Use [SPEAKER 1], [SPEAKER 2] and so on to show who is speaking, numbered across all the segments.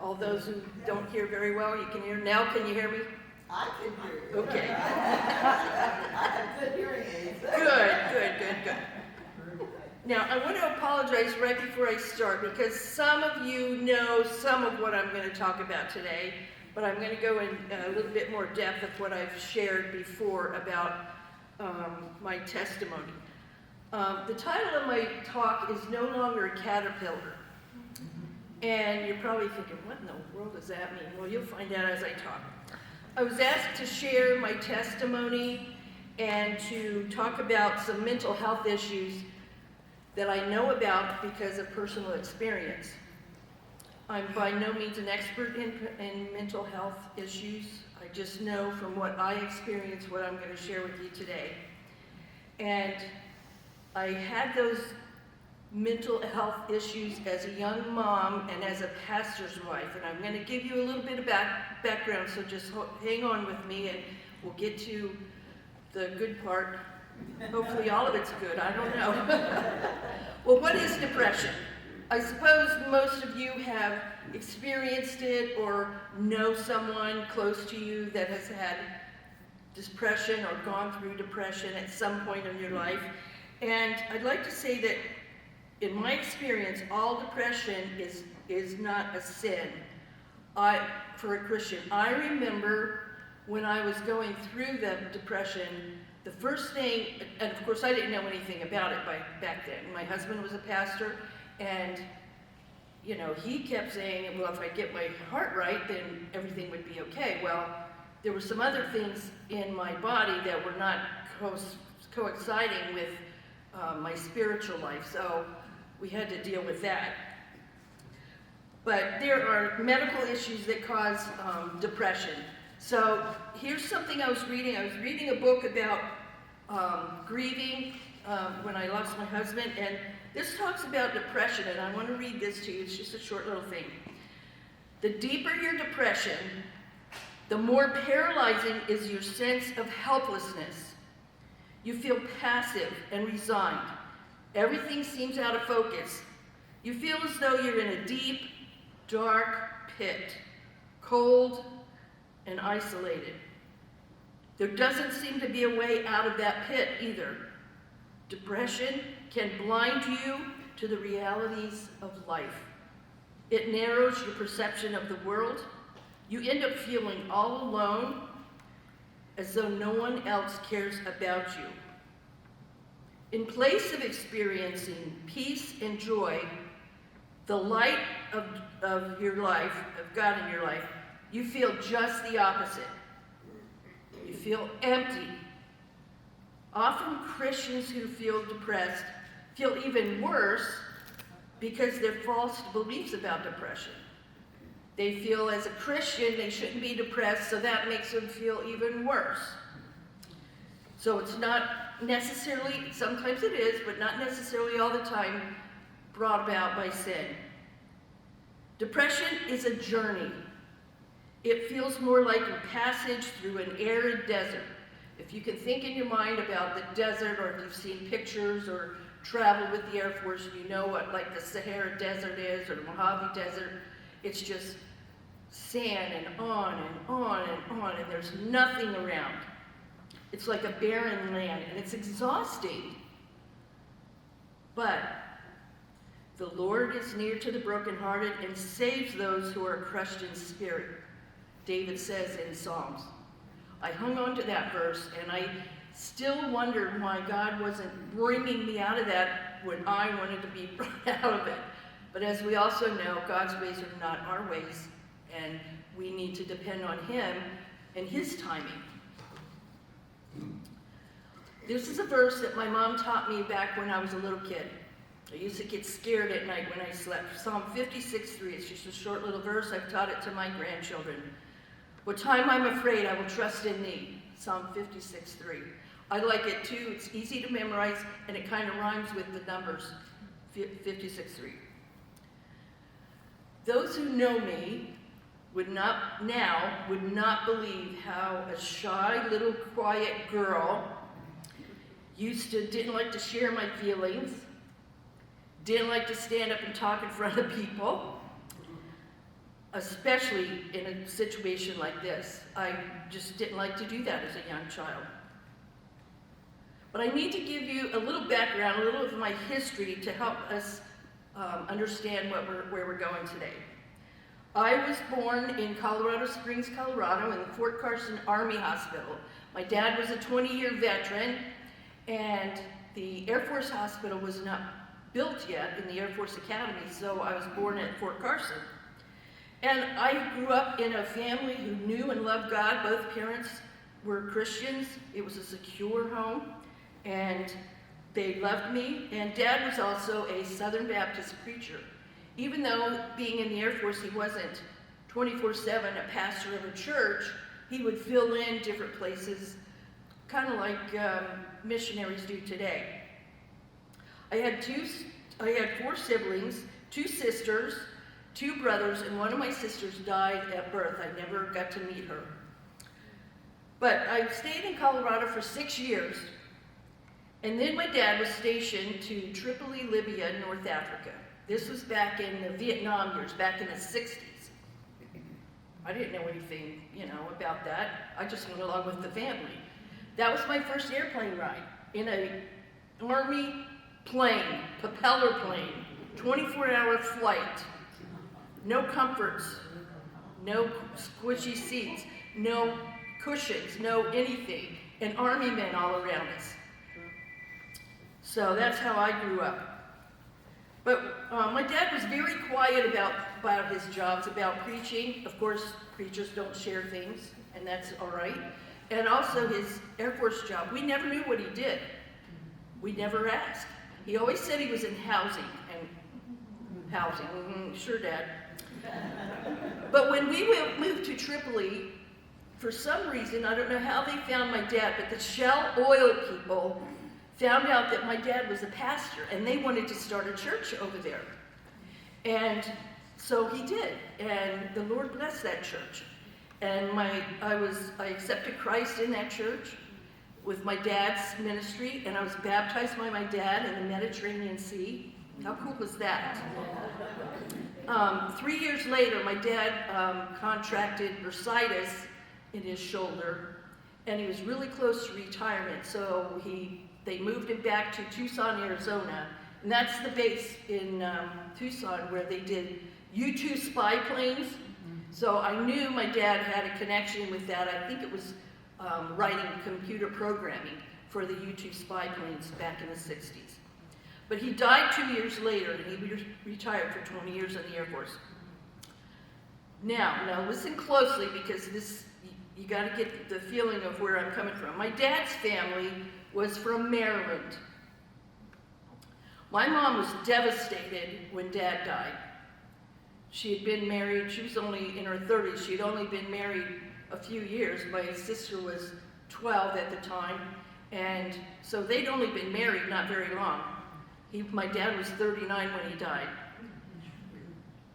[SPEAKER 1] All those who don't hear very well, you can hear. Now can you hear me?
[SPEAKER 2] I can hear you.
[SPEAKER 1] Okay.
[SPEAKER 2] I have good hearing aids.
[SPEAKER 1] Good. Now, I want to apologize right before I start because some of you know some of what I'm going to talk about today, but I'm going to go in a little bit more depth of what I've shared before about my testimony. The title of my talk is No Longer a Caterpillar. And you're probably thinking, what in the world does that mean? Well, you'll find out as I talk. I was asked to share my testimony and to talk about some mental health issues that I know about because of personal experience. I'm by no means an expert in mental health issues. I just know from what I experienced what I'm going to share with you today. And I had those mental health issues as a young mom and as a pastor's wife. And I'm going to give you a little bit of background, so just hang on with me and we'll get to the good part. Hopefully all of it's good, I don't know. Well, what is depression? I suppose most of you have experienced it or know someone close to you that has had depression or gone through depression at some point in your life. And I'd like to say that in my experience, all depression is not a sin for a Christian. I remember when I was going through the depression, the first thing, and of course I didn't know anything about it back then. My husband was a pastor, and you know, he kept saying, well, if I get my heart right, then everything would be okay. Well, there were some other things in my body that were not coinciding with my spiritual life, so we had to deal with that. But there are medical issues that cause depression. So here's something I was reading. I was reading a book about grieving when I lost my husband, and this talks about depression, and I want to read this to you. It's just a short little thing. The deeper your depression, the more paralyzing is your sense of helplessness. You feel passive and resigned. Everything seems out of focus. You feel as though you're in a deep, dark pit, cold and isolated. There doesn't seem to be a way out of that pit either. Depression can blind you to the realities of life. It narrows your perception of the world. You end up feeling all alone, as though no one else cares about you. In place of experiencing peace and joy, the light of your life, of God in your life, you feel just the opposite. You feel empty. Often Christians who feel depressed feel even worse because they're false beliefs about depression. They feel as a Christian they shouldn't be depressed, so that makes them feel even worse. So it's not necessarily, sometimes it is, but not necessarily all the time, brought about by sin. Depression is a journey. It feels more like a passage through an arid desert. If you can think in your mind about the desert, or if you've seen pictures or traveled with the Air Force, you know what like the Sahara Desert is, or the Mojave Desert. It's just sand and on and on and on, and there's nothing around. It's like a barren land, and it's exhausting. But the Lord is near to the brokenhearted and saves those who are crushed in spirit, David says in Psalms. I hung on to that verse, and I still wondered why God wasn't bringing me out of that when I wanted to be brought out of it. But as we also know, God's ways are not our ways, and we need to depend on Him and His timing. This is a verse that my mom taught me back when I was a little kid. I used to get scared at night when I slept. Psalm 56:3. It's just a short little verse. I've taught it to my grandchildren. What time I'm afraid, I will trust in thee. Psalm 56:3. I like it too. It's easy to memorize, and it kind of rhymes with the numbers. 56:3. Those who know me would not believe how a shy little quiet girl didn't like to share my feelings, didn't like to stand up and talk in front of people, especially in a situation like this. I just didn't like to do that as a young child. But I need to give you a little background, a little of my history to help us understand where we're going today. I was born in Colorado Springs, Colorado, in the Fort Carson Army Hospital. My dad was a 20-year veteran, and the Air Force Hospital was not built yet in the Air Force Academy, so I was born at Fort Carson. And I grew up in a family who knew and loved God. Both parents were Christians. It was a secure home, and they loved me. And Dad was also a Southern Baptist preacher. Even though being in the Air Force, he wasn't 24/7 a pastor of a church, he would fill in different places, kind of like missionaries do today. I had 4 siblings, 2 sisters, 2 brothers, and one of my sisters died at birth. I never got to meet her. But I stayed in Colorado for 6 years, and then my dad was stationed to Tripoli, Libya, North Africa. This was back in the Vietnam years, back in the 60s. I didn't know anything, about that. I just went along with the family. That was my first airplane ride, in an Army plane, propeller plane, 24-hour flight. No comforts, no squishy seats, no cushions, no anything, and Army men all around us. So that's how I grew up. But my dad was very quiet about his jobs, about preaching. Of course, preachers don't share things, and that's all right. And also his Air Force job. We never knew what he did. We never asked. He always said he was in housing. Sure, Dad. But when we moved to Tripoli, for some reason, I don't know how they found my dad, but the Shell Oil people found out that my dad was a pastor, and they wanted to start a church over there. And so he did, and the Lord blessed that church. And I accepted Christ in that church with my dad's ministry, and I was baptized by my dad in the Mediterranean Sea. How cool was that? 3 years later, my dad contracted bursitis in his shoulder, and he was really close to retirement, so they moved him back to Tucson, Arizona, and that's the base in Tucson where they did U-2 spy planes. So I knew my dad had a connection with that. I think it was writing computer programming for the U-2 spy planes back in the 60s. But he died 2 years later, and he retired for 20 years in the Air Force. Now listen closely, because you got to get the feeling of where I'm coming from. My dad's family was from Maryland. My mom was devastated when Dad died. She had been married, she was only in her 30s, she'd only been married a few years. My sister was 12 at the time, and so they'd only been married not very long. My dad was 39 when he died.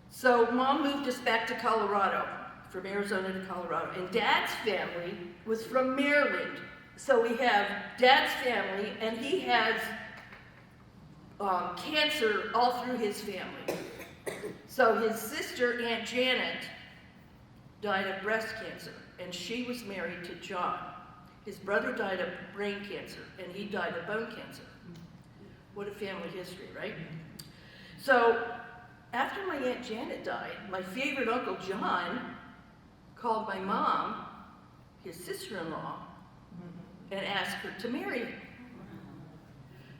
[SPEAKER 1] So Mom moved us back to Colorado, from Arizona to Colorado, and Dad's family was from Maryland. So we have Dad's family, and he has cancer all through his family. So his sister, Aunt Janet, died of breast cancer, and she was married to John. His brother died of brain cancer, and he died of bone cancer. What a family history, right? So after my Aunt Janet died, my favorite Uncle John called my mom, his sister-in-law, and asked her to marry him.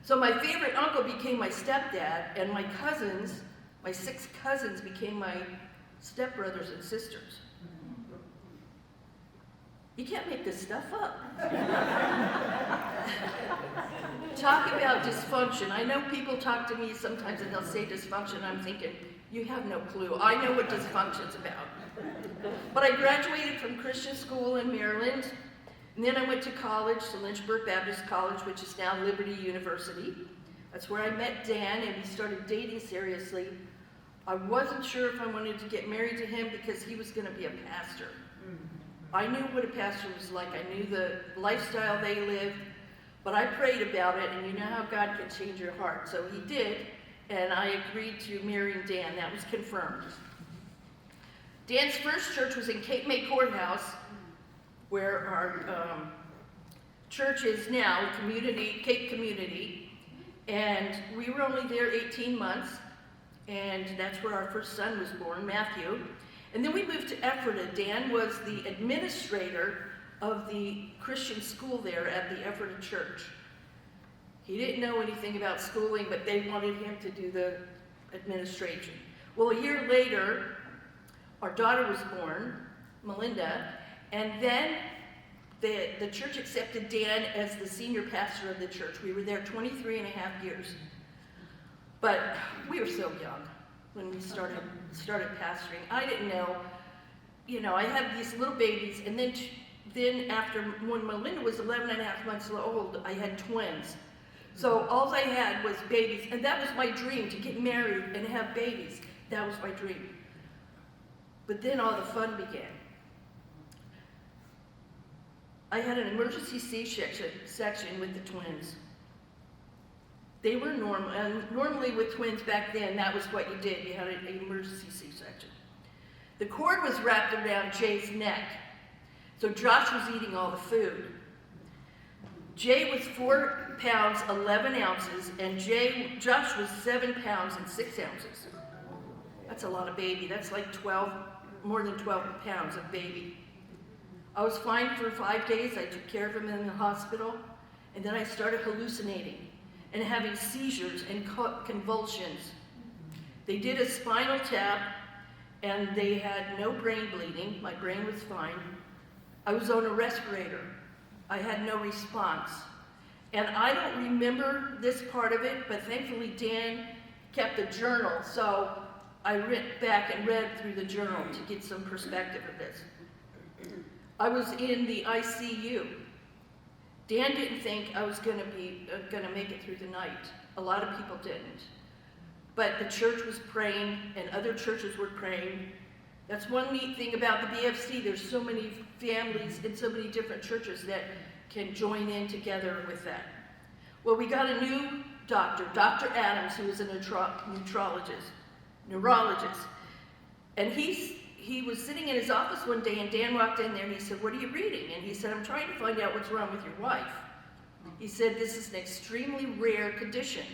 [SPEAKER 1] So my favorite uncle became my stepdad, and my cousins, my 6 cousins, became my stepbrothers and sisters. You can't make this stuff up. Talk about dysfunction. I know people talk to me sometimes and they'll say dysfunction. I'm thinking, you have no clue. I know what dysfunction's about. But I graduated from Christian school in Maryland, and then I went to college, to Lynchburg Baptist College, which is now Liberty University. That's where I met Dan, and we started dating seriously. I wasn't sure if I wanted to get married to him because he was going to be a pastor. I knew what a pastor was like. I knew the lifestyle they lived, but I prayed about it, and you know how God can change your heart. So he did, and I agreed to marrying Dan. That was confirmed. Dan's first church was in Cape May Courthouse, where our church is now, Cape Community, and we were only there 18 months, and that's where our first son was born, Matthew. And then we moved to Ephrata. Dan was the administrator of the Christian school there at the Ephrata church. He didn't know anything about schooling, but they wanted him to do the administration. Well, a year later, our daughter was born, Melinda, and then the church accepted Dan as the senior pastor of the church. We were there 23 and a half years. But we were so young when we started pastoring. I didn't know, I had these little babies, and then after, when Melinda was 11 and a half months old, I had twins. So all I had was babies, and that was my dream, to get married and have babies. That was my dream. But then all the fun began. I had an emergency C-section with the twins. They were normal, and normally with twins back then, that was what you did. You had an emergency C-section. The cord was wrapped around Jay's neck, so Josh was eating all the food. Jay was 4 pounds, 11 ounces, and Josh was 7 pounds and 6 ounces. That's a lot of baby. That's like more than 12 pounds of baby. I was fine for 5 days. I took care of him in the hospital, and then I started hallucinating and having seizures and convulsions. They did a spinal tap, and they had no brain bleeding. My brain was fine. I was on a respirator. I had no response. And I don't remember this part of it, but thankfully Dan kept a journal, so I went back and read through the journal to get some perspective of this. I was in the ICU. Dan didn't think I was gonna make it through the night. A lot of people didn't. But the church was praying, and other churches were praying. That's one neat thing about the BFC. There's so many families and so many different churches that can join in together with that. Well, we got a new doctor, Dr. Adams, who was a neurologist. And he was sitting in his office one day, and Dan walked in there, and he said, "What are you reading?" And he said, "I'm trying to find out what's wrong with your wife." He said, "This is an extremely rare condition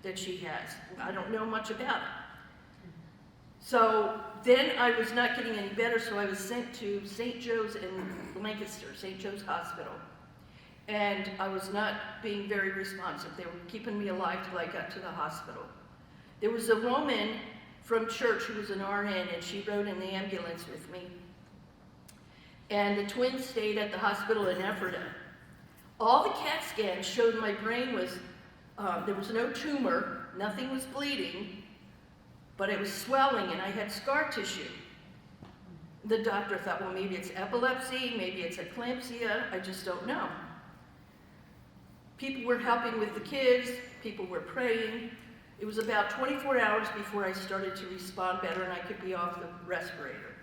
[SPEAKER 1] that she has. I don't know much about it." So then I was not getting any better, so I was sent to St. Joe's in Lancaster, St. Joe's Hospital. And I was not being very responsive. They were keeping me alive till I got to the hospital. There was a woman from church who was an RN, and she rode in the ambulance with me. And the twins stayed at the hospital in Ephrata. All the CAT scans showed my brain was, there was no tumor, nothing was bleeding, but it was swelling, and I had scar tissue. The doctor thought, well, maybe it's epilepsy, maybe it's eclampsia, I just don't know. People were helping with the kids, people were praying. It was about 24 hours before I started to respond better and I could be off the respirator.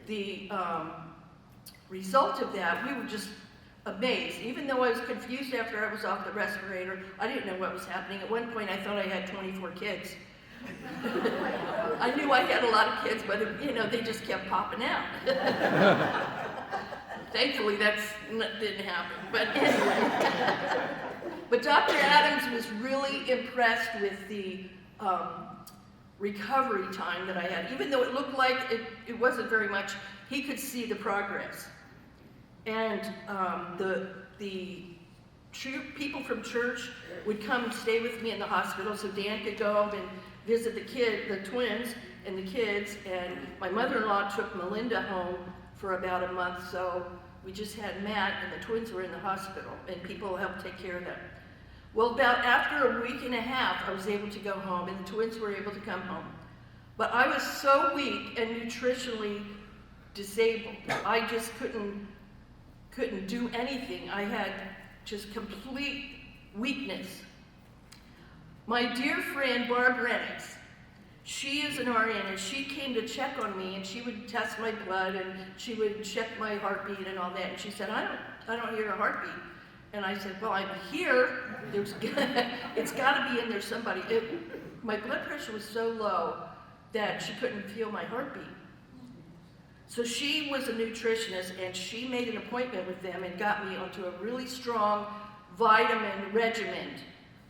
[SPEAKER 1] The result of that, we were just amazed. Even though I was confused after I was off the respirator, I didn't know what was happening. At one point I thought I had 24 kids. I knew I had a lot of kids, but they just kept popping out. Thankfully that didn't happen, but anyway. But Dr. Adams was really impressed with the recovery time that I had. Even though it looked like it wasn't very much, he could see the progress. And the people from church would come and stay with me in the hospital so Dan could go home and visit the twins and the kids. And my mother-in-law took Melinda home for about a month, so we just had Matt, and the twins were in the hospital, and people helped take care of them. Well, about after a week and a half, I was able to go home, and the twins were able to come home. But I was so weak and nutritionally disabled. I just couldn't do anything. I had just complete weakness. My dear friend, Barb Renix, she is an RN, and she came to check on me, and she would test my blood, and she would check my heartbeat and all that, and she said, I don't hear a heartbeat. And I said, well, I'm here, it's gotta be in there somebody. My blood pressure was so low that she couldn't feel my heartbeat. So she was a nutritionist, and she made an appointment with them and got me onto a really strong vitamin regimen.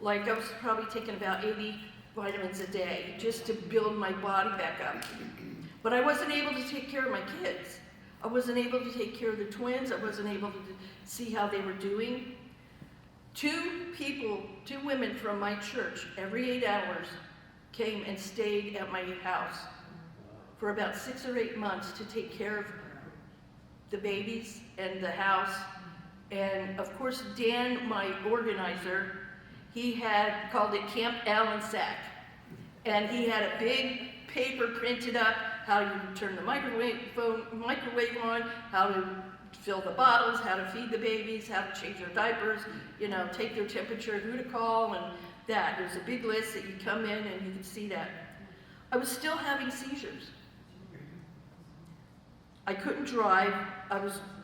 [SPEAKER 1] Like I was probably taking about 80 vitamins a day just to build my body back up. But I wasn't able to take care of my kids. I wasn't able to take care of the twins. I wasn't able to see how they were doing. Two women from my church, every 8 hours, came and stayed at my house for about 6 or 8 months to take care of the babies and the house. And of course, Dan, my organizer, he had called it Camp Allensack. And he had a big paper printed up, how you turn the microwave on, how to fill the bottles, how to feed the babies, how to change their diapers, take their temperature, who to call, and that. There's a big list that you come in and you can see that. I was still having seizures. I couldn't drive.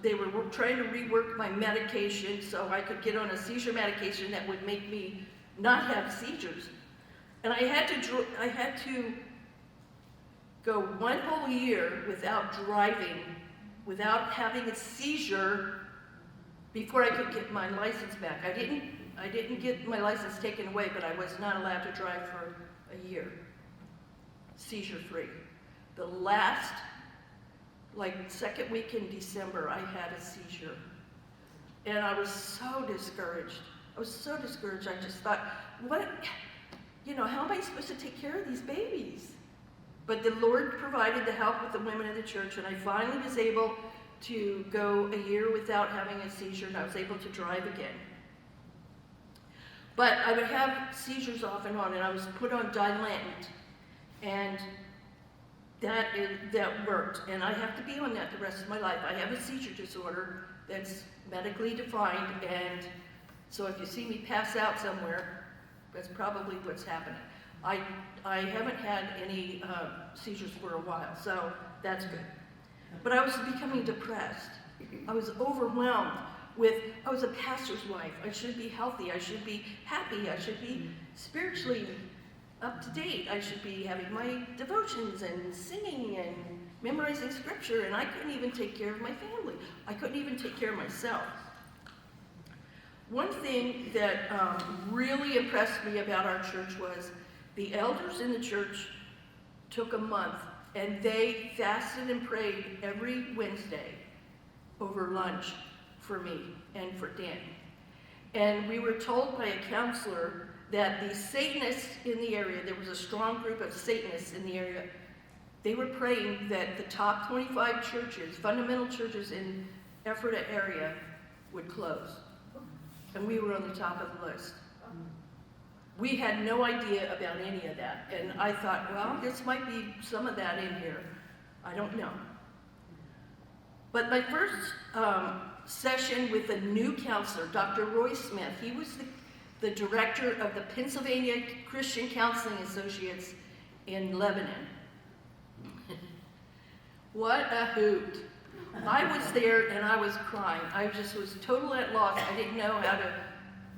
[SPEAKER 1] They were trying to rework my medication so I could get on a seizure medication that would make me not have seizures. And I had to go 1 whole year without driving, without having a seizure before I could get my license back. I didn't get my license taken away, but I was not allowed to drive for a year, seizure-free. The last, second week in December, I had a seizure. And I was so discouraged. I just thought, how am I supposed to take care of these babies? But the Lord provided the help with the women in the church, and I finally was able to go a year without having a seizure, and I was able to drive again. But I would have seizures off and on, and I was put on Dilantin, and that worked, and I have to be on that the rest of my life. I have a seizure disorder that's medically defined, and so if you see me pass out somewhere, that's probably what's happening. I haven't had any seizures for a while, so that's good. But I was becoming depressed. I was overwhelmed I was a pastor's wife. I should be healthy. I should be happy. I should be spiritually up to date. I should be having my devotions and singing and memorizing scripture, and I couldn't even take care of my family. I couldn't even take care of myself. One thing that really impressed me about our church was the elders in the church took a month and they fasted and prayed every Wednesday over lunch for me and for Dan. And we were told by a counselor that the Satanists in the area, there was a strong group of Satanists in the area, they were praying that the top 25 churches, fundamental churches in Ephrata area, would close. And we were on the top of the list. We had no idea about any of that. And I thought, well, this might be some of that in here. I don't know. But my first session with a new counselor, Dr. Roy Smith, he was the director of the Pennsylvania Christian Counseling Associates in Lebanon. What a hoot. I was there and I was crying. I just was total at loss. I didn't know how to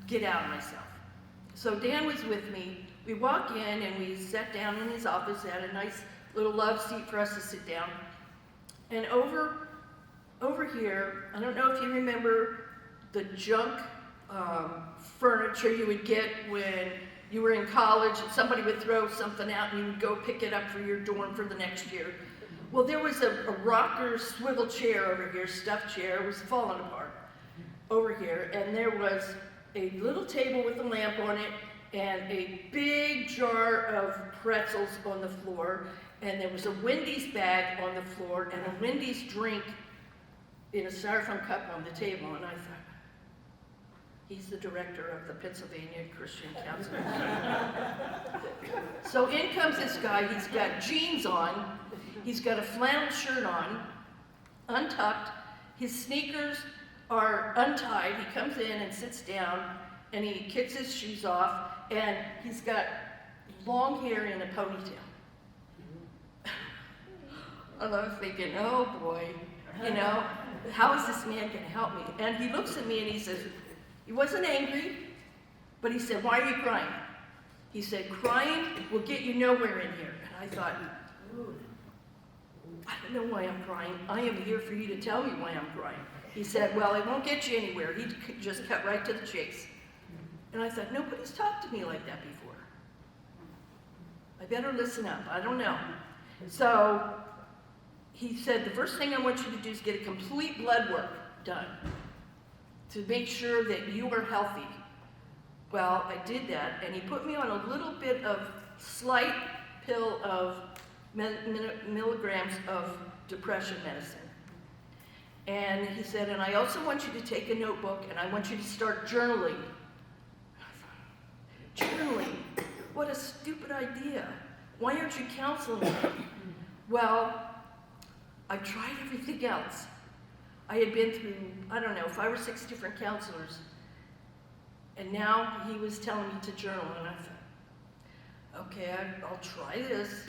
[SPEAKER 1] get out of myself. So Dan was with me. We walk in and we sat down in his office. They had a nice little love seat for us to sit down. And over here, I don't know if you remember the junk furniture you would get when you were in college and somebody would throw something out and you would go pick it up for your dorm for the next year. Well, there was a rocker swivel chair over here, stuffed chair, it was falling apart over here, and there was a little table with a lamp on it and a big jar of pretzels on the floor, and there was a Wendy's bag on the floor and a Wendy's drink in a styrofoam cup on the table, and I thought, he's the director of the Pennsylvania Christian Council. So in comes this guy, he's got jeans on, he's got a flannel shirt on, untucked, his sneakers are untied, he comes in and sits down, and he kicks his shoes off, and he's got long hair in a ponytail. And I was thinking, oh boy, how is this man gonna help me? And he looks at me and he says, he wasn't angry, but he said, why are you crying? He said, crying will get you nowhere in here. And I thought, I don't know why I'm crying. I am here for you to tell me why I'm crying. He said, well, it won't get you anywhere. He just cut right to the chase. And I thought, nobody's talked to me like that before. I better listen up. I don't know. So he said, the first thing I want you to do is get a complete blood work done to make sure that you are healthy. Well, I did that, and he put me on a little bit of slight pill of milligrams of depression medicine. And he said, and I also want you to take a notebook, and I want you to start journaling. Journaling? What a stupid idea. Why aren't you counseling me? Well, I tried everything else. I had been through, 5 or 6 different counselors. And now he was telling me to journal, and I thought, okay, I'll try this,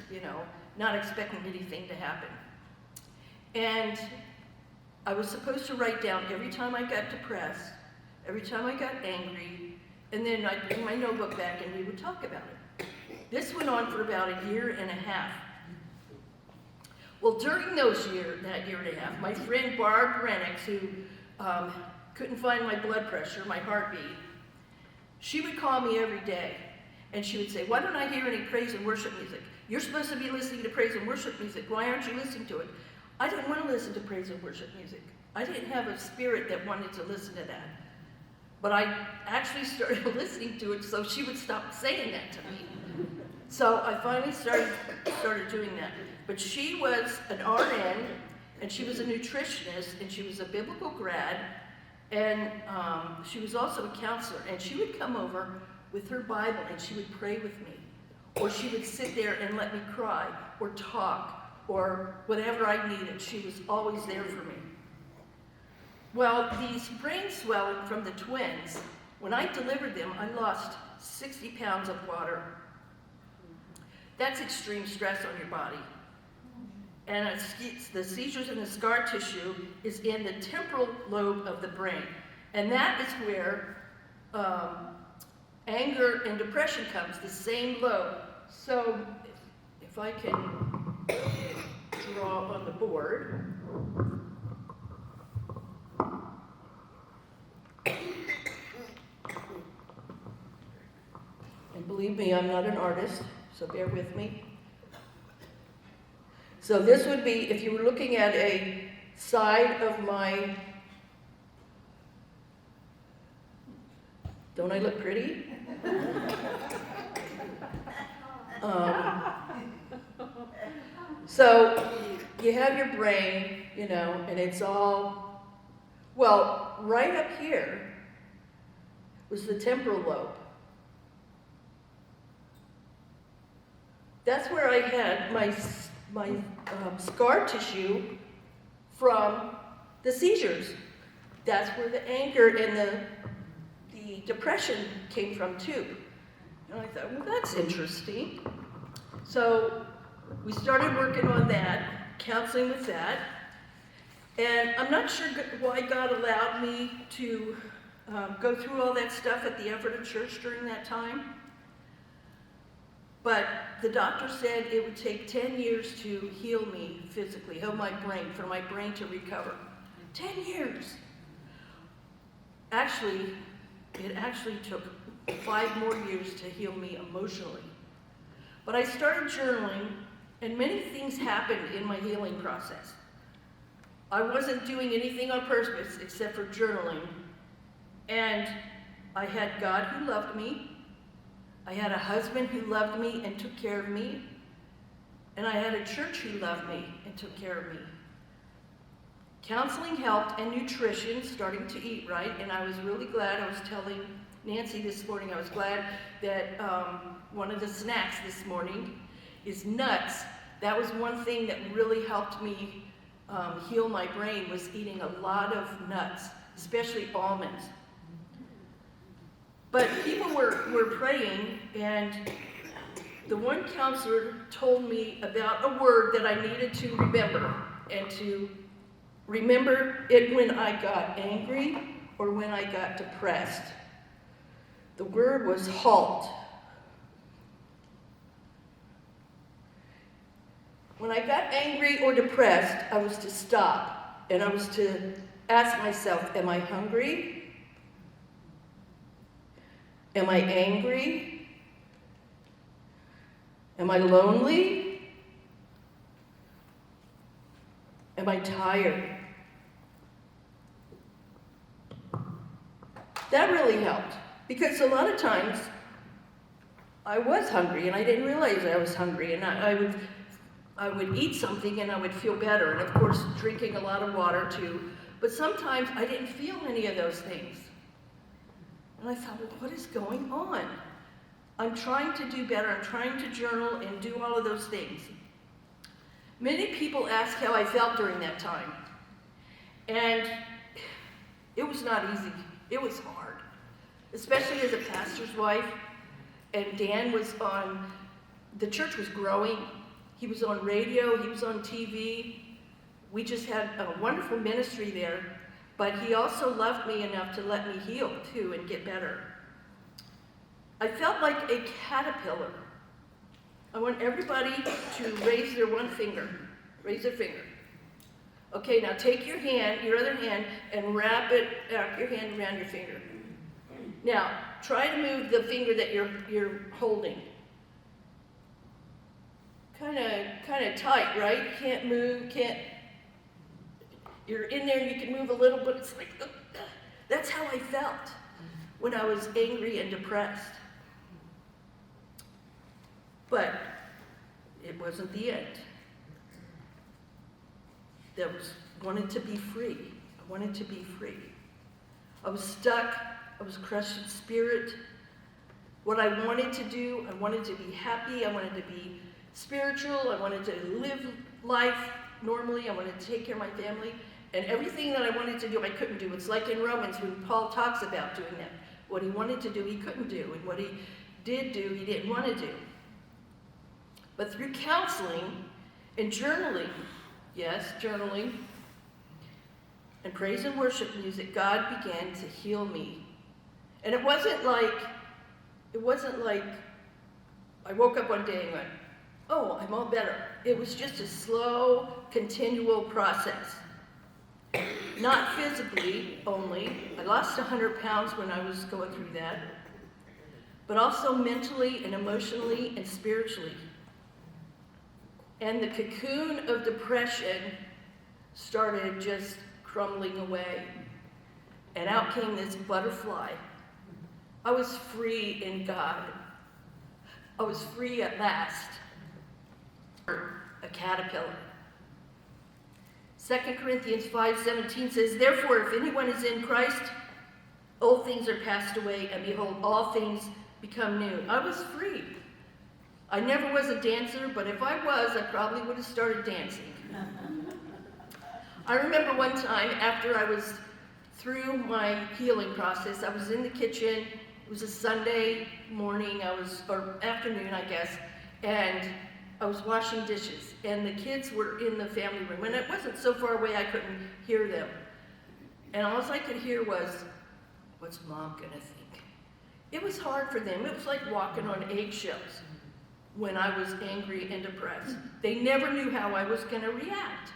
[SPEAKER 1] not expecting anything to happen. And I was supposed to write down every time I got depressed, every time I got angry, and then I'd bring my notebook back and we would talk about it. This went on for about a year and a half. Well, during that year and a half, my friend Barb Renix, who couldn't find my blood pressure, my heartbeat, she would call me every day, and she would say, why don't I hear any praise and worship music? You're supposed to be listening to praise and worship music. Why aren't you listening to it? I didn't want to listen to praise and worship music. I didn't have a spirit that wanted to listen to that. But I actually started listening to it, so she would stop saying that to me. So I finally started doing that. But she was an RN, and she was a nutritionist, and she was a biblical grad, and she was also a counselor. And she would come over with her Bible, and she would pray with me. Or she would sit there and let me cry, or talk, or whatever I needed. She was always there for me. Well, these brain swelling from the twins, when I delivered them, I lost 60 pounds of water. That's extreme stress on your body. And the seizures in the scar tissue is in the temporal lobe of the brain. And that is where anger and depression comes, the same lobe. So if I can draw on the board. And believe me, I'm not an artist, so bear with me. So this would be, if you were looking at a side of my, don't I look pretty? So you have your brain, and it's all, well, right up here was the temporal lobe. That's where I had my scar tissue from the seizures. That's where the anger and the depression came from too. And I thought, well, that's interesting. So we started working on that, counseling with that. And I'm not sure why God allowed me to go through all that stuff at the effort of church during that time. But the doctor said it would take 10 years to heal me physically, heal my brain, for my brain to recover. 10 years. Actually, it actually took 5 more years to heal me emotionally. But I started journaling, and many things happened in my healing process. I wasn't doing anything on purpose except for journaling. And I had God who loved me. I had a husband who loved me and took care of me. And I had a church who loved me and took care of me. Counseling helped, and nutrition, starting to eat right. And I was really glad. I was telling Nancy this morning, I was glad that one of the snacks this morning is nuts. That was one thing that really helped me heal my brain, was eating a lot of nuts, especially almonds. But people were praying, and the one counselor told me about a word that I needed to remember, and to remember it when I got angry or when I got depressed. The word was halt. When I got angry or depressed, I was to stop and I was to ask myself, am I hungry? Am I angry? Am I lonely? Am I tired? That really helped, because a lot of times I was hungry and I didn't realize I was hungry, and I would eat something and I would feel better, and of course drinking a lot of water too, but sometimes I didn't feel any of those things. And I thought, well, what is going on? I'm trying to do better, I'm trying to journal and do all of those things. Many people ask how I felt during that time, and it was not easy. It was hard, especially as a pastor's wife. And Dan was the church was growing. He was on radio, he was on TV. We just had a wonderful ministry there, but he also loved me enough to let me heal too and get better. I felt like a caterpillar. I want everybody to raise their one finger. Raise their finger. Okay, now take your hand, your other hand, and wrap your hand around your finger. Now, try to move the finger that you're holding. Kind of tight, right? Can't move, you're in there and you can move a little, but it's like, that's how I felt when I was angry and depressed. But it wasn't the end. Wanted to be free. I wanted to be free. I was stuck. I was crushed in spirit. What I wanted to do, I wanted to be happy. I wanted to be spiritual. I wanted to live life normally. I wanted to take care of my family. And everything that I wanted to do, I couldn't do. It's like in Romans when Paul talks about doing that. What he wanted to do, he couldn't do. And what he did do, he didn't want to do. But through counseling and journaling, yes, journaling, and praise and worship music, God began to heal me. And it wasn't like I woke up one day and went, oh, I'm all better. It was just a slow, continual process. Not physically only. I lost 100 pounds when I was going through that, but also mentally and emotionally and spiritually. And the cocoon of depression started just crumbling away. And out came this butterfly. I was free in God. I was free at last. A caterpillar. 2 Corinthians 5:17 says, therefore, if anyone is in Christ, old things are passed away, and behold, all things become new. I was free. I never was a dancer, but if I was, I probably would have started dancing. I remember one time after I was through my healing process, I was in the kitchen. It was a Sunday morning, or afternoon, I guess, and I was washing dishes, and the kids were in the family room, and it wasn't so far away I couldn't hear them. And all I could hear was, what's Mom gonna think? It was hard for them. It was like walking on eggshells when I was angry and depressed. They never knew how I was gonna react.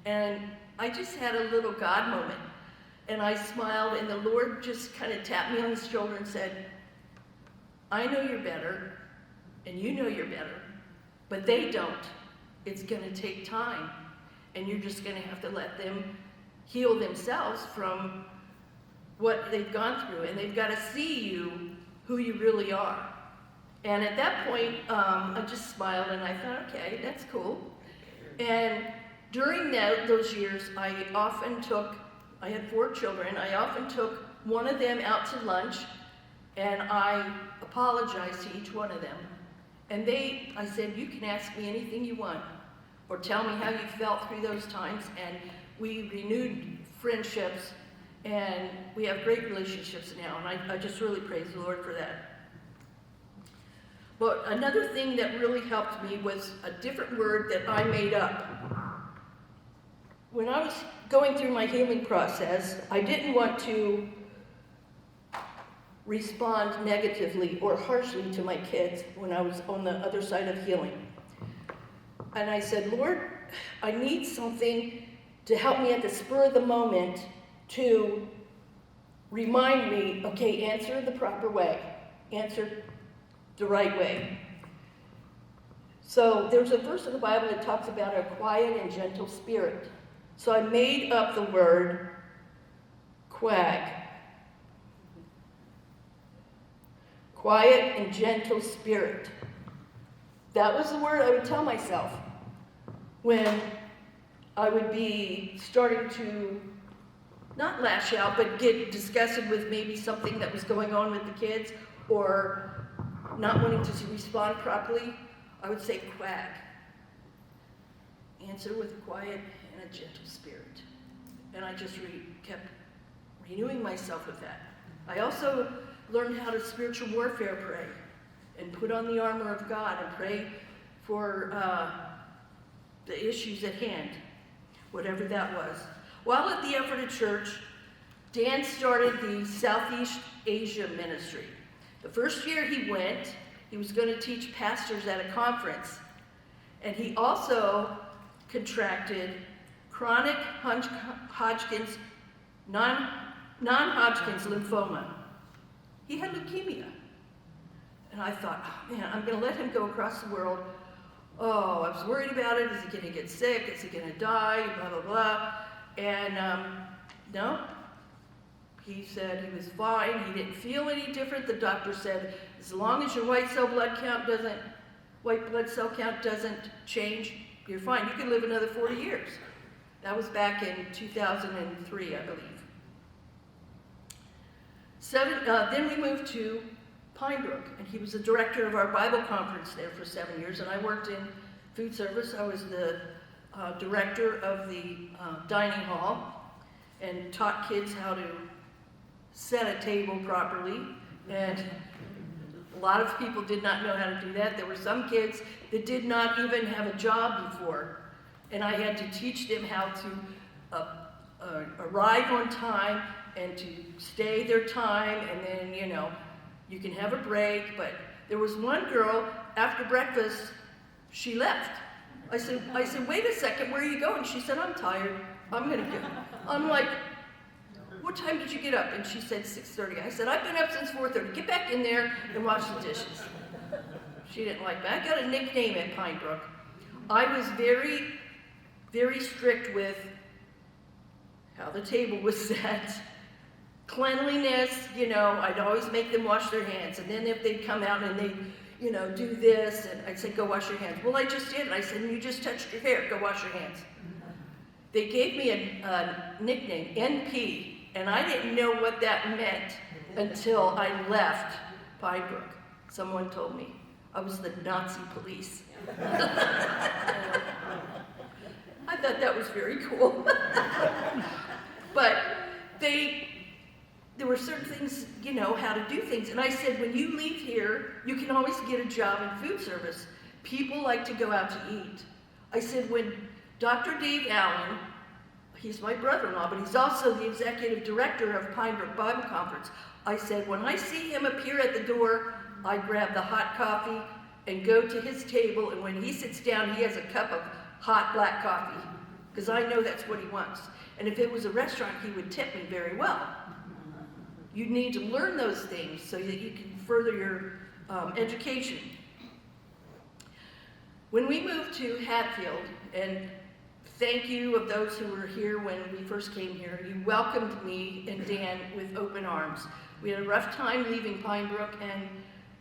[SPEAKER 1] And I just had a little God moment, and I smiled, and the Lord just kind of tapped me on the shoulder and said, I know you're better, and you know you're better, but they don't. It's gonna take time, and you're just gonna have to let them heal themselves from what they've gone through, and they've gotta see you, who you really are. And at that point, I just smiled, and I thought, okay, that's cool. And during those years, I had 4 children, I often took one of them out to lunch, and I apologized to each one of them. And I said, you can ask me anything you want, or tell me how you felt through those times, and we renewed friendships, and we have great relationships now, and I just really praise the Lord for that. But another thing that really helped me was a different word that I made up. When I was going through my healing process, I didn't want to respond negatively or harshly to my kids when I was on the other side of healing. And I said, Lord, I need something to help me at the spur of the moment to remind me, okay, answer the proper way. Answer the right way. So there's a verse in the Bible that talks about a quiet and gentle spirit. So I made up the word quag. Quiet and gentle spirit. That was the word I would tell myself when I would be starting to not lash out, but get disgusted with maybe something that was going on with the kids or not wanting to respond properly. I would say quag. Answer with a quiet and a gentle spirit. And I just kept renewing myself with that. I also learned how to spiritual warfare pray and put on the armor of God and pray for the issues at hand, whatever that was. While at the Ephrata Church, Dan started the Southeast Asia ministry. The first year he went, he was going to teach pastors at a conference. And he also contracted chronic non-Hodgkin's lymphoma. He had leukemia. And I thought, oh man, I'm going to let him go across the world. Oh, I was worried about it. Is he going to get sick? Is he going to die? Blah, blah, blah. And no, he said he was fine. He didn't feel any different. The doctor said, as long as your white blood cell count doesn't change, you're fine. You can live another 40 years. That was back in 2003, I believe. Then we moved to Pinebrook, and he was the director of our Bible conference there for 7 years, and I worked in food service. I was the director of the dining hall and taught kids how to set a table properly, and a lot of people did not know how to do that. There were some kids that did not even have a job before, and I had to teach them how to arrive on time and to stay their time, and then, you know, you can have a break. But there was one girl, after breakfast, she left. I said, wait a second, where are you going? She said, I'm tired, I'm gonna go. I'm like, what time did you get up? And she said 6:30. I said, I've been up since 4:30. Get back in there and wash the dishes. She didn't like that. I got a nickname at Pinebrook. I was very, very strict with how the table was set. Cleanliness, you know, I'd always make them wash their hands. And then if they'd come out and they'd, you know, do this, and I'd say, go wash your hands. Well, I just did. I said, you just touched your hair. Go wash your hands. They gave me a nickname, NP. And I didn't know what that meant until I left Pinebrook. Someone told me I was the Nazi police. I thought that was very cool. But there were certain things, you know, how to do things. And I said, when you leave here, you can always get a job in food service. People like to go out to eat. I said, when Dr. Dave Allen, he's my brother-in-law, but he's also the executive director of Pinebrook Bible Conference. I said, when I see him appear at the door, I grab the hot coffee and go to his table, and when he sits down, he has a cup of hot black coffee, because I know that's what he wants. And if it was a restaurant, he would tip me very well. You need to learn those things so that you can further your education. When we moved to Hatfield, and thank you of those who were here when we first came here, you welcomed me and Dan with open arms. We had a rough time leaving Pinebrook, and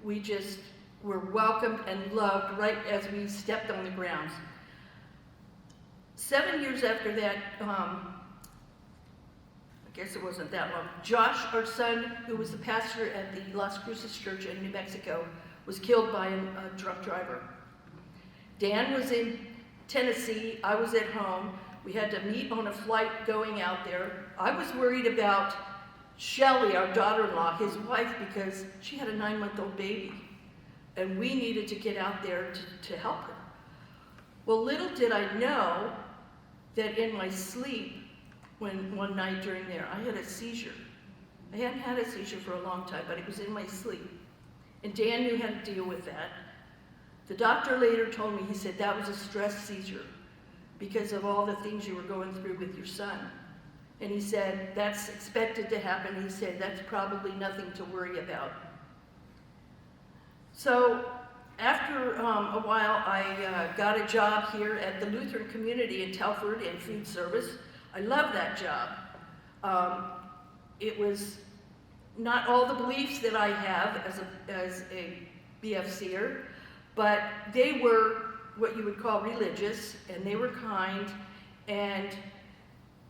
[SPEAKER 1] we just were welcomed and loved right as we stepped on the grounds. 7 years after that, I guess it wasn't that long, Josh, our son, who was the pastor at the Las Cruces Church in New Mexico, was killed by a drunk driver. Dan was in Tennessee, I was at home. We had to meet on a flight going out there. I was worried about Shelley, our daughter-in-law, his wife, because she had a 9-month-old baby, and we needed to get out there to help her. Well, little did I know that in my sleep, when one night during there, I had a seizure. I hadn't had a seizure for a long time, but it was in my sleep. And Dan knew how to deal with that. The doctor later told me, he said, that was a stress seizure because of all the things you were going through with your son. And he said, that's expected to happen. He said, that's probably nothing to worry about. So after a while, I got a job here at the Lutheran community in Telford in food service. I love that job. It was not all the beliefs that I have as a BFCer, but they were what you would call religious, and they were kind, and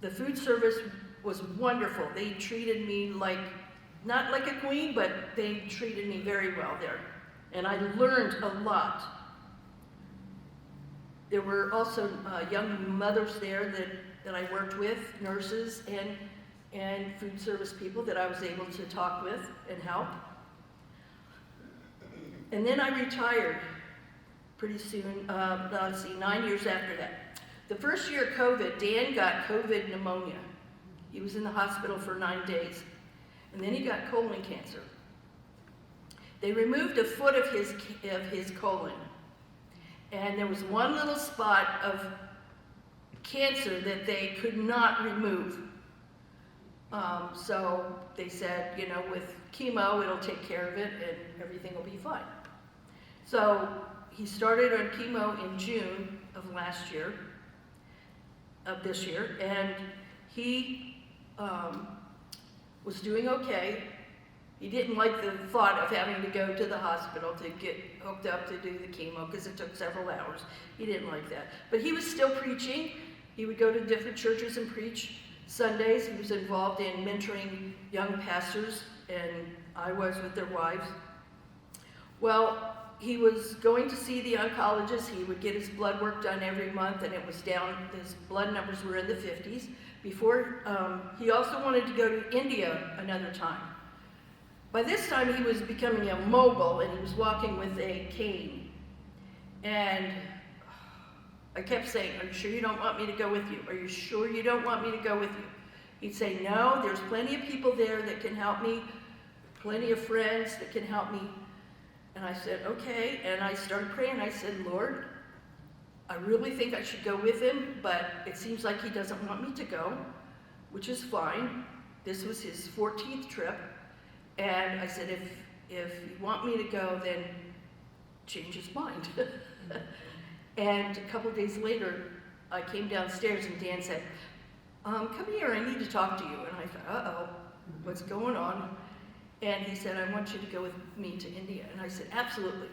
[SPEAKER 1] the food service was wonderful. They treated me like, not like a queen, but they treated me very well there. And I learned a lot. There were also young mothers there that I worked with, nurses and food service people that I was able to talk with and help. And then I retired pretty soon, let's see, 9 years after that. The first year of COVID, Dan got COVID pneumonia. He was in the hospital for 9 days. And then he got colon cancer. They removed a foot of his colon. And there was one little spot of cancer that they could not remove. So they said, you know, with chemo, it'll take care of it and everything will be fine. So he started on chemo in June of this year, and he was doing okay. He didn't like the thought of having to go to the hospital to get hooked up to do the chemo because it took several hours. He didn't like that. But he was still preaching. He would go to different churches and preach Sundays. He was involved in mentoring young pastors, and I was with their wives. Well, he was going to see the oncologist. He would get his blood work done every month, and it was down, his blood numbers were in the 50s. Before, he also wanted to go to India another time. By this time, he was becoming immobile, and he was walking with a cane. And I kept saying, are you sure you don't want me to go with you? Are you sure you don't want me to go with you? He'd say, no, there's plenty of people there that can help me, plenty of friends that can help me. And I said, okay, and I started praying. I said, Lord, I really think I should go with him, but it seems like he doesn't want me to go, which is fine. This was his 14th trip. And I said, if you want me to go, then change his mind. And a couple of days later, I came downstairs and Dan said, come here, I need to talk to you. And I thought, uh-oh, what's going on? And he said, I want you to go with me to India. And I said, absolutely.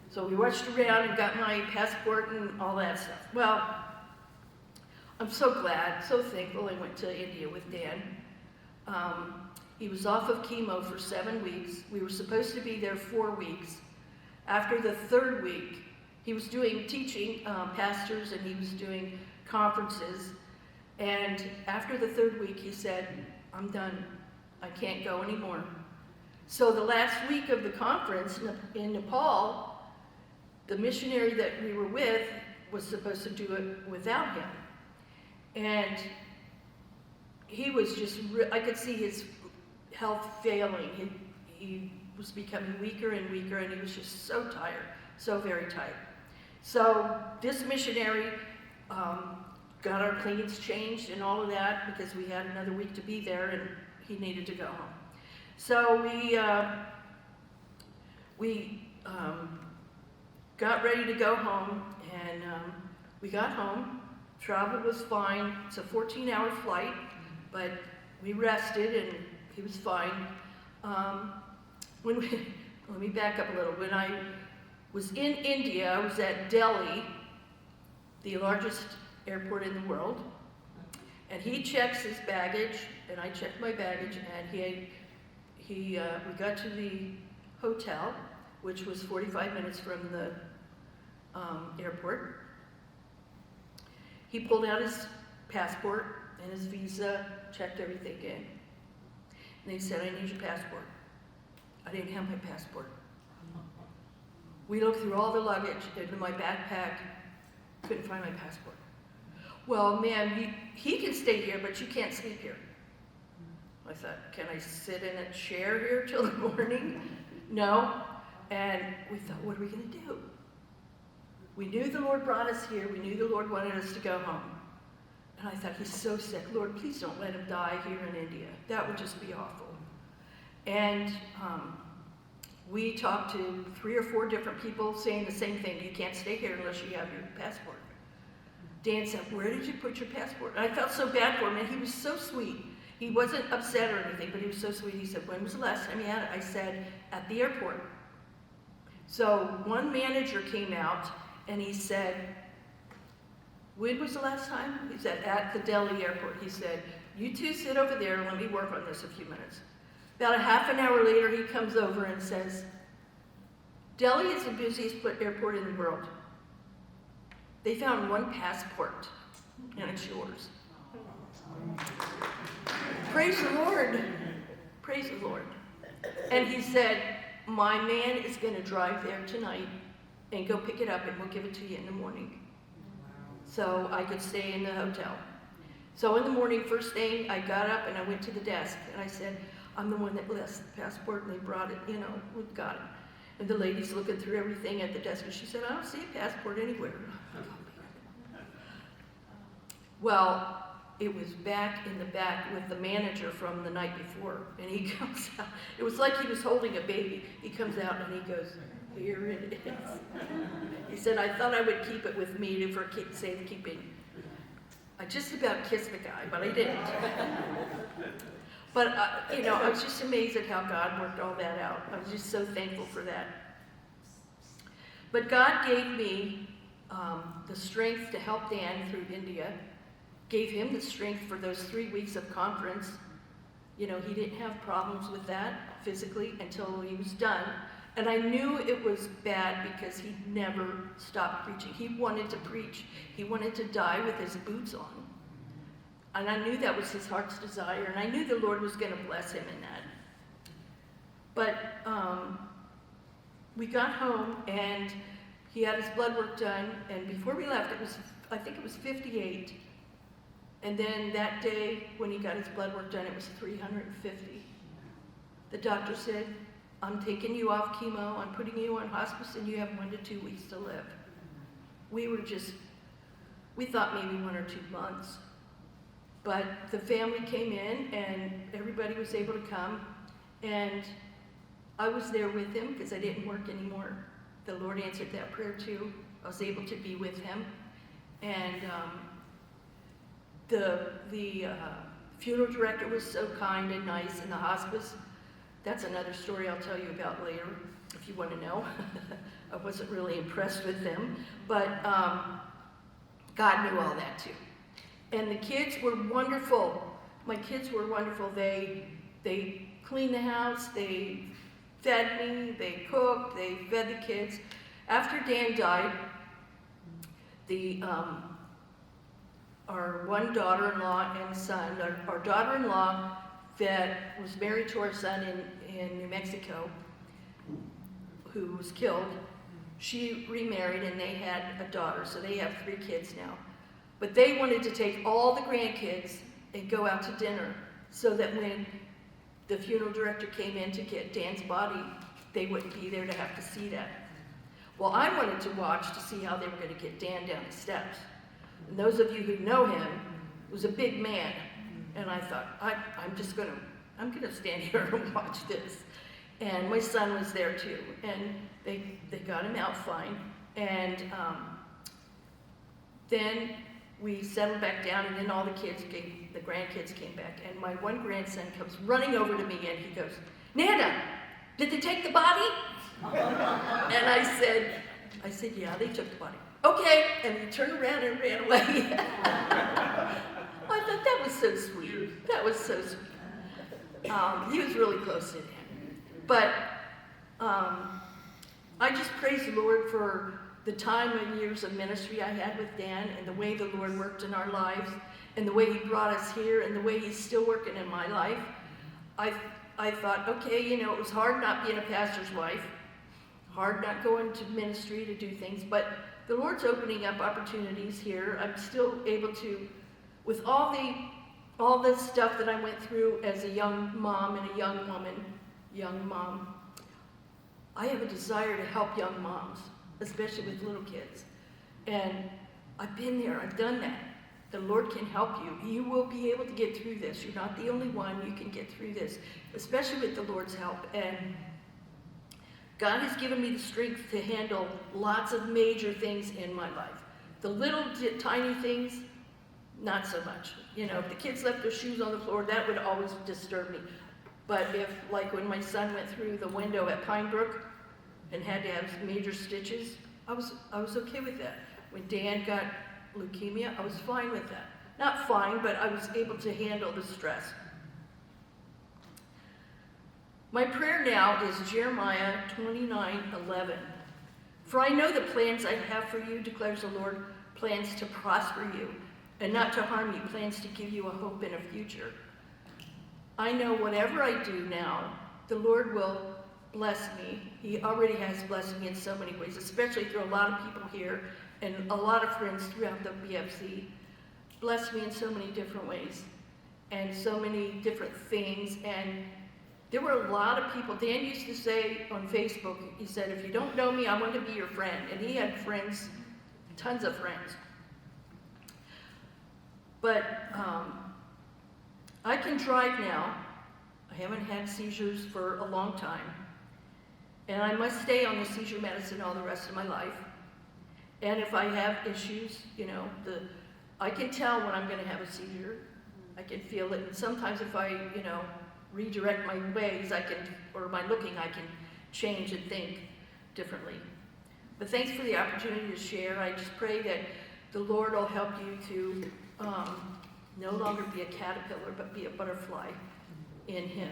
[SPEAKER 1] So we rushed around and got my passport and all that stuff. Well, I'm so glad, so thankful I went to India with Dan. He was off of chemo for 7 weeks. We were supposed to be there 4 weeks. After the 3rd week, he was teaching pastors, and he was doing conferences. And after the 3rd week, he said, I'm done. I can't go anymore. So the last week of the conference in Nepal, the missionary that we were with was supposed to do it without him. And he was just, I could see his health failing. He was becoming weaker and weaker, and he was just so tired, so very tired. So this missionary got our cleans changed and all of that because we had another week to be there, and he needed to go home. So we got ready to go home, and we got home. Travel was fine. It's a 14-hour flight, but we rested, and he was fine. Let me back up a little. When I was in India, I was at Delhi, the largest airport in the world, and he checks his baggage, and I checked my baggage, and we got to the hotel, which was 45 minutes from the airport. He pulled out his passport and his visa, checked everything in. And he said, I need your passport. I didn't have my passport. We looked through all the luggage into my backpack, couldn't find my passport. Well, ma'am, he can stay here, but you can't sleep here. I thought, can I sit in a chair here till the morning? No. And we thought, what are we going to do? We knew the Lord brought us here. We knew the Lord wanted us to go home. And I thought, he's so sick. Lord, please don't let him die here in India. That would just be awful. And we talked to 3 or 4 different people saying the same thing. You can't stay here unless you have your passport. Dan said, where did you put your passport? And I felt so bad for him, and he was so sweet. He wasn't upset or anything, but he was so sweet. He said, when was the last time you had it? I said, at the airport. So one manager came out, and he said, when was the last time? He said, at the Delhi airport. He said, you two sit over there and let me work on this a few minutes. About a half an hour later, he comes over and says, Delhi is the busiest airport in the world. They found one passport, and it's yours. Praise the Lord. Praise the Lord. And he said, my man is going to drive there tonight and go pick it up, and we'll give it to you in the morning. So I could stay in the hotel. So in the morning, first thing, I got up and I went to the desk, and I said, I'm the one that lost the passport, and they brought it, we've got it. And the lady's looking through everything at the desk, and she said, I don't see a passport anywhere. Well, it was back in the back with the manager from the night before, and he comes out. It was like he was holding a baby. He comes out and he goes, here it is. He said, I thought I would keep it with me for safekeeping. I just about kissed the guy, but I didn't. But, I was just amazed at how God worked all that out. I was just so thankful for that. But God gave me the strength to help Dan through India, gave him the strength for those 3 weeks of conference. He didn't have problems with that physically until he was done. And I knew it was bad because he never stopped preaching. He wanted to preach. He wanted to die with his boots on. And I knew that was his heart's desire, and I knew the Lord was going to bless him in that. But we got home, and he had his blood work done, and before we left, I think it was 58. And then that day, when he got his blood work done, it was 350. The doctor said, I'm taking you off chemo, I'm putting you on hospice, and you have 1 to 2 weeks to live. We thought maybe 1 or 2 months. But the family came in, and everybody was able to come, and I was there with him because I didn't work anymore. The Lord answered that prayer too. I was able to be with him. And the funeral director was so kind and nice in the hospice. That's another story I'll tell you about later, if you want to know. I wasn't really impressed with them, but God knew all that too. And the kids were wonderful. My kids were wonderful. They cleaned the house, they fed me, they cooked, they fed the kids. After Dan died, our one daughter-in-law and son, our daughter-in-law that was married to our son in New Mexico, who was killed, she remarried and they had a daughter, so they have 3 kids now. But they wanted to take all the grandkids and go out to dinner so that when the funeral director came in to get Dan's body, they wouldn't be there to have to see that. Well, I wanted to watch to see how they were going to get Dan down the steps. And those of you who know him, was a big man. And I thought, I'm gonna stand here and watch this. And my son was there too. And they got him out fine. And then we settled back down, and then all the grandkids came back. And my one grandson comes running over to me and he goes, Nana, did they take the body? And I said, yeah, they took the body. Okay, and he turned around and ran away. I thought that was so sweet. That was so sweet. He was really close to him. But I just praise the Lord for the time and years of ministry I had with Dan, and the way the Lord worked in our lives, and the way he brought us here, and the way he's still working in my life. I thought, okay, it was hard not being a pastor's wife, hard not going to ministry to do things, but the Lord's opening up opportunities here. I'm still able to, with all the stuff that I went through as a young mom and a young mom, I have a desire to help young moms, especially with little kids. And I've been there, I've done that. The Lord can help you. You will be able to get through this. You're not the only one. You can get through this, especially with the Lord's help. And God has given me the strength to handle lots of major things in my life. The little tiny things, not so much. You know, if the kids left their shoes on the floor, that would always disturb me. But if, like when my son went through the window at Pine Brook and had to have major stitches, I was okay with that. When Dan got leukemia, I was fine with that. Not fine, but I was able to handle the stress. My prayer now is Jeremiah 29:11. For I know the plans I have for you, declares the Lord, plans to prosper you and not to harm you, plans to give you a hope and a future. I know whatever I do now, the Lord will bless me. He already has blessed me in so many ways, especially through a lot of people here and a lot of friends throughout the BFC. Blessed me in so many different ways and so many different things. And there were a lot of people. Dan used to say on Facebook, he said, if you don't know me, I want to be your friend. And he had friends, tons of friends. But I can drive now. I haven't had seizures for a long time. And I must stay on the seizure medicine all the rest of my life. And if I have issues, you know, I can tell when I'm going to have a seizure. I can feel it. And sometimes if I, you know, redirect my ways, or my looking, I can change and think differently. But thanks for the opportunity to share. I just pray that the Lord will help you to no longer be a caterpillar, but be a butterfly in Him.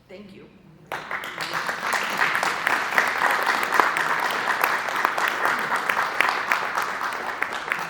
[SPEAKER 1] Thank you.